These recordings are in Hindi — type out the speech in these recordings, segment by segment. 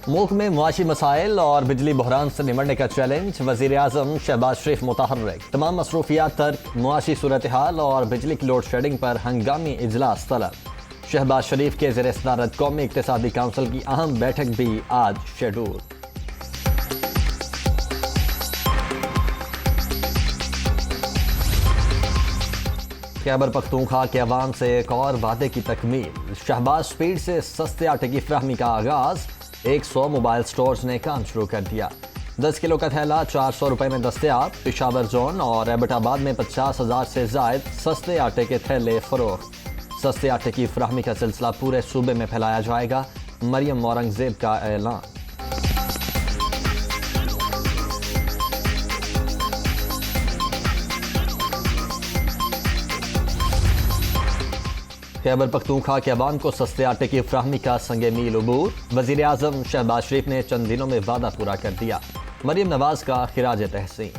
मुल्क में मुआशी मसाइल और बिजली बहरान से निमटने का चैलेंज। वज़ीर आज़म शहबाज शरीफ मुतहर्रिक। तमाम मसरूफियात तर्क, मुआशी सूरत हाल और बिजली की लोड शेडिंग पर हंगामी इजलास तलब। शहबाज शरीफ के ज़ेर सदारत कौमी इक़्तिसादी काउंसिल की अहम बैठक भी आज शेड्यूल। खैबर पख्तूनख्वा के अवाम से एक और वादे की तकमील। शहबाज स्पीड से सस्ते आटे की फ्राहमी का आगाज। 100 मोबाइल स्टोर्स ने काम शुरू कर दिया। 10 किलो का थैला 400 रुपए में दस्तयाब। पेशावर जोन और एबटाबाद में 50,000 से जायद सस्ते आटे के थैले फरोख्त। सस्ते आटे की फ्राहमी का सिलसिला पूरे सूबे में फैलाया जाएगा। मरियम औरंगजेब का ऐलान। खैबर पख्तूनख्वा के अवाम को सस्ते आटे की फ्राहमी का संगे मील अबूर। वज़ीर आज़म शहबाज शरीफ ने चंद दिनों में वादा पूरा कर दिया। मरियम नवाज का खिराज तहसीन।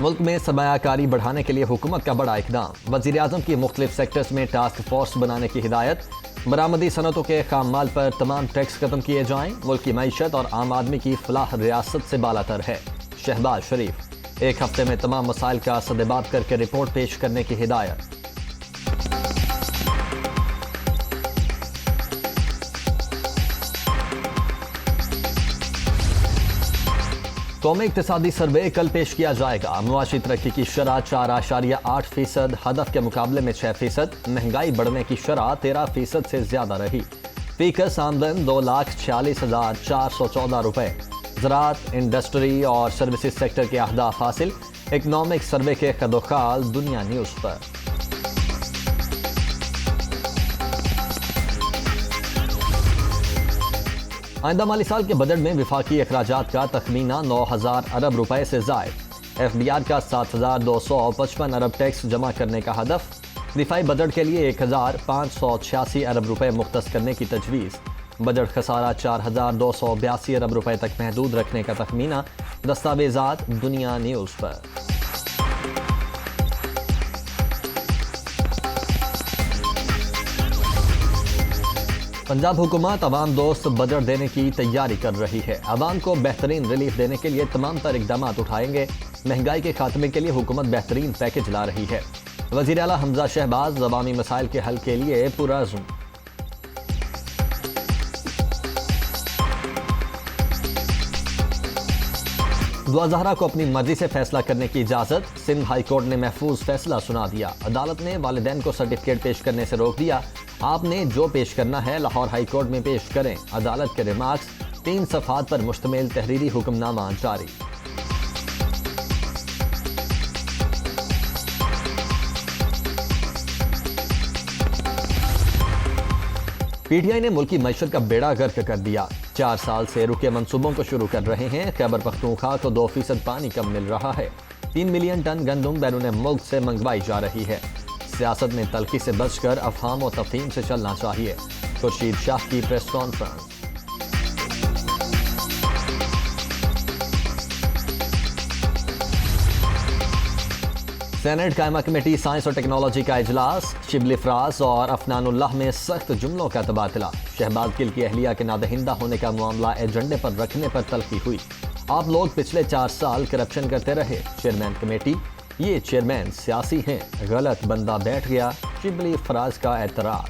मुल्क में सरमायाकारी बढ़ाने के लिए हुकूमत का बड़ा इकदाम। वज़ीर आज़म की मुख्तलिफ सेक्टर्स में टास्क फोर्स बनाने की हिदायत। बरामदी सनतों के खाम माल पर तमाम टैक्स खत्म किए जाएं। मुल्क की मईशत और आम आदमी की फलाह रियासत से बालातर है। शहबाज शरीफ। एक हफ्ते में तमाम मसाइल का सदेबाब करके रिपोर्ट पेश करने की हिदायत। कौमी इक़्तिसादी सर्वे कल पेश किया जाएगा। मुआशी तरक्की की शरह 4.8% हदफ के मुकाबले में 6%। महंगाई बढ़ने की शरह 13% से ज्यादा रही। फीकस आमदन 2,46,414 रुपए। ज़राअत, इंडस्ट्री और सर्विसेज सेक्टर के अहदाफ हासिल। इकनॉमिक सर्वे के खदोखाल दुनिया न्यूज़ पर। आइंदा माली साल के बजट में विफाकी अखराजात का तखमीना 9,000 अरब रुपए से जायद। FDR का 7,255 अरब टैक्स जमा करने का हदफ। दिफाई बजट के लिए 1,586 अरब रुपए मुख्तस करने की तजवीज़। बजट खसारा 4,282 अरब रुपए तक महदूद रखने का तखमीना। दस्तावेजात दुनिया न्यूज़ पर। पंजाब हुकूमत अवाम दोस्त बजट देने की तैयारी कर रही है। अवाम को बेहतरीन रिलीफ देने के लिए तमाम तर इकदाम उठाएंगे। महंगाई के खात्मे के लिए हुकूमत बेहतरीन पैकेज ला रही है। वज़ीर आला हमजा शहबाज अवामी मसाइल के हल के लिए पुरअज़्म। दुआ ज़हरा को अपनी मर्जी से फैसला करने की इजाज़त। सिंध हाई कोर्ट ने महफूज फैसला सुना दिया। अदालत ने वालिदैन को सर्टिफिकेट पेश करने से रोक दिया। आपने जो पेश करना है लाहौर हाई कोर्ट में पेश करें। अदालत के रिमार्क्स। 3 सफ़हात पर मुश्तमिल तहरीरी हुक्मनामा जारी। PTI ने मुल्की मईशत का बेड़ा गर्क कर दिया। 4 साल से रुके मंसूबों को शुरू कर रहे हैं। खैबर पख्तूनख्वा को 2% पानी कम मिल रहा है। 3 मिलियन टन गंदम बैरून मुल्क से मंगवाई जा रही है। सियासत में तल्खी से बचकर अफहाम और तफहीम से चलना चाहिए। खुर्शीद शाह की प्रेस कॉन्फ्रेंस। सेनेट कायमा कमेटी साइंस और टेक्नोलॉजी का इजलास। शिबली फराज और अफनानुल्लाह में सख्त जुमलों का तबादला। शहबाज गिल की अहलिया के नादहिंदा होने का मामला एजेंडे पर रखने पर तल्खी हुई। आप लोग पिछले 4 साल करप्शन करते रहे। Chairman committee. ये चेयरमैन सियासी हैं। गलत बंदा बैठ गया। शिबली फराज का एतराज।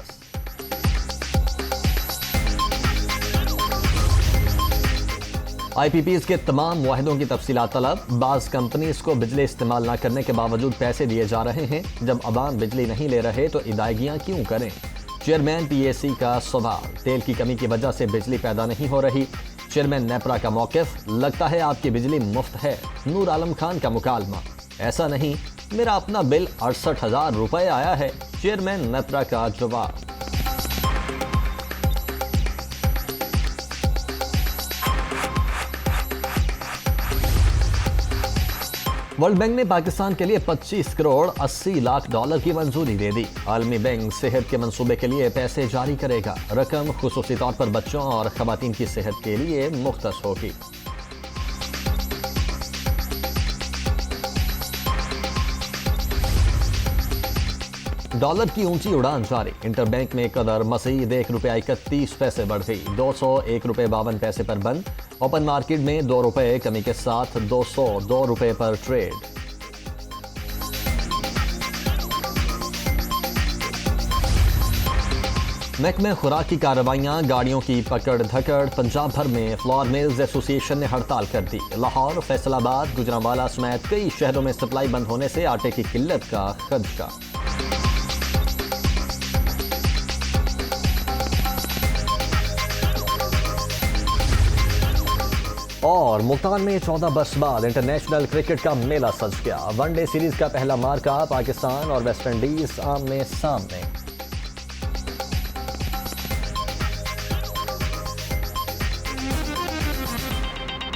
IPPs के तमाम मुआहिदों की तफसीलात तलब। बाज़ कंपनीज को बिजली इस्तेमाल न करने के बावजूद पैसे दिए जा रहे हैं। जब अवाम बिजली नहीं ले रहे तो इदायगियाँ क्यों करें। चेयरमैन PAC का सवाल। तेल की कमी की वजह से बिजली पैदा नहीं हो रही। चेयरमैन नेपरा का मौक़िफ़। लगता है आपकी बिजली मुफ्त है। नूर आलम खान का मुकालमा। ऐसा नहीं, मेरा अपना बिल 68,000 रुपए आया है। चेयरमैन नेपरा का जवाब। वर्ल्ड बैंक ने पाकिस्तान के लिए 25 करोड़ 80 लाख डॉलर की मंजूरी दे दी। आलमी बैंक सेहत के मंसूबे के लिए पैसे जारी करेगा। रकम खुसूसी तौर पर बच्चों और खवातीन की सेहत के लिए मुख्तस होगी। डॉलर की ऊंची उड़ान जारी। इंटरबैंक में कदर मजीद ₹1.31 बढ़ गई, 201 रुपये 52 पैसे पर बंद। ओपन मार्केट में ₹2 कमी के साथ 202 रुपये पर ट्रेड। महकमे खुराक की कार्रवाइयां, गाड़ियों की पकड़ धकड़। पंजाब भर में फ्लोर मिल्स एसोसिएशन ने हड़ताल कर दी। लाहौर, फैसलाबाद, गुजरांवाला समेत कई शहरों में सप्लाई बंद होने से आटे की किल्लत का खदशा। और मुल्तान में 14 बरस बाद इंटरनेशनल क्रिकेट का मेला सज गया। वनडे सीरीज का पहला मार्का पाकिस्तान और वेस्ट इंडीज आमने सामने।